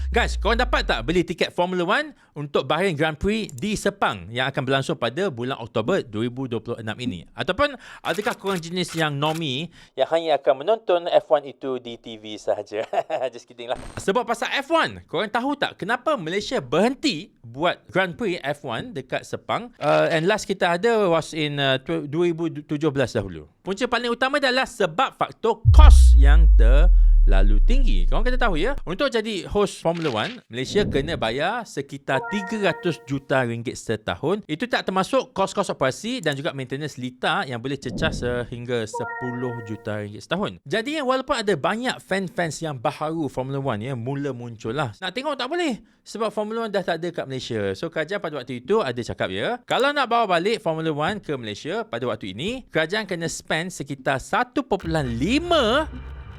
Guys, korang dapat tak beli tiket Formula One untuk Bahrain Grand Prix di Sepang yang akan berlangsung pada bulan Oktober 2026 ini? Ataupun adakah korang jenis yang normie yang hanya akan menonton F1 itu di TV sahaja? Just kidding lah. Sebab pasal F1, korang tahu tak kenapa Malaysia berhenti buat Grand Prix F1 dekat Sepang? And last kita ada was in 2017 dahulu. Punca paling utama adalah sebab faktor kos yang terlalu tinggi. Korang kena tahu ya, untuk jadi host Formula One, Malaysia kena bayar sekitar 300 juta ringgit setahun. Itu tak termasuk kos-kos operasi dan juga maintenance litar yang boleh cecah sehingga 10 juta ringgit setahun. Jadi walaupun ada banyak fan-fans yang baharu Formula One ya mula muncul lah, nak tengok tak boleh sebab Formula One dah tak ada kat Malaysia. So kerajaan pada waktu itu ada cakap ya, kalau nak bawa balik Formula One ke Malaysia pada waktu ini, kerajaan kena spend sekitar 1.5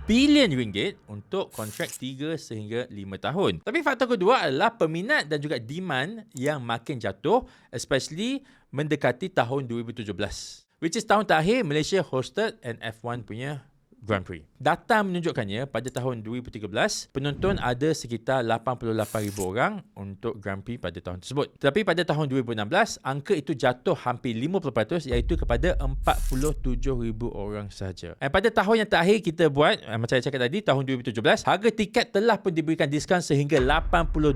bilion ringgit untuk kontrak 3 sehingga 5 tahun. Tapi faktor kedua adalah peminat dan juga demand yang makin jatuh, especially mendekati tahun 2017. Which is tahun terakhir Malaysia hosted an F1 punya Grand Prix. Data menunjukkannya pada tahun 2013, penonton ada sekitar 88,000 orang untuk Grand Prix pada tahun tersebut. Tetapi pada tahun 2016, angka itu jatuh hampir 50% iaitu kepada 47,000 orang sahaja. Dan pada tahun yang terakhir kita buat, macam saya cakap tadi, tahun 2017, harga tiket telah pun diberikan diskaun sehingga 82%.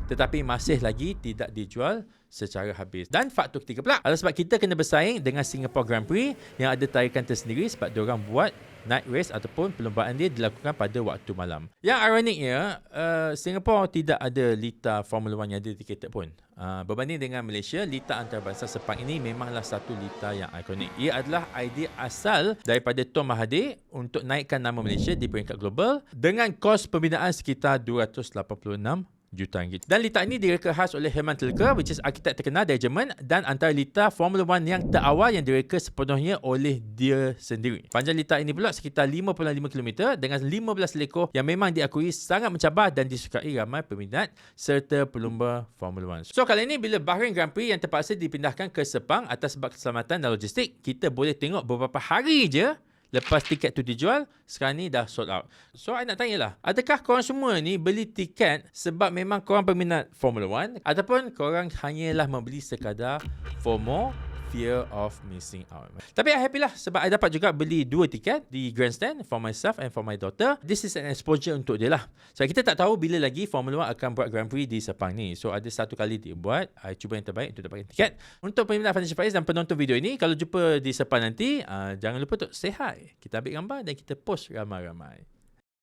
Tetapi masih lagi tidak dijual secara habis. Dan faktor ketiga pula adalah sebab kita kena bersaing dengan Singapore Grand Prix yang ada tarikan tersendiri sebab diorang buat night race ataupun perlombaan dia dilakukan pada waktu malam. Yang ironiknya, Singapore tidak ada litar Formula One yang dedicated pun. Berbanding dengan Malaysia, litar antarabangsa Sepang ini memanglah satu litar yang ikonik. Ia adalah idea asal daripada Tuan Mahathir untuk naikkan nama Malaysia di peringkat global dengan kos pembinaan sekitar 286 juta ringgit. Dan litar ini direka khas oleh Hermann Tilke, which is arkitek terkenal dari Jerman, dan antara litar Formula One yang terawal yang direka sepenuhnya oleh dia sendiri. Panjang litar ini pula sekitar 5.5 km dengan 15 lekor yang memang diakui sangat mencabar dan disukai ramai peminat serta pelumba Formula One. So kali ini bila Bahrain Grand Prix yang terpaksa dipindahkan ke Sepang atas sebab keselamatan dan logistik, kita boleh tengok beberapa hari je lepas tiket tu dijual, sekarang ni dah sold out. So, I nak tanyalah, adakah korang semua ni beli tiket sebab memang korang peminat Formula One ataupun korang hanyalah membeli sekadar FOMO, fear of missing out? Tapi I happy lah sebab I dapat juga beli 2 tiket di Grandstand for myself and for my daughter. This is an exposure untuk dia lah. So, kita tak tahu bila lagi Formula One akan buat Grand Prix di Sepang ni. So, ada satu kali dia buat. I cuba yang terbaik untuk dapatkan tiket. Untuk peminat Financial Faiz dan penonton video ini, kalau jumpa di Sepang nanti, jangan lupa untuk say hi. Kita ambil gambar dan kita post ramai-ramai.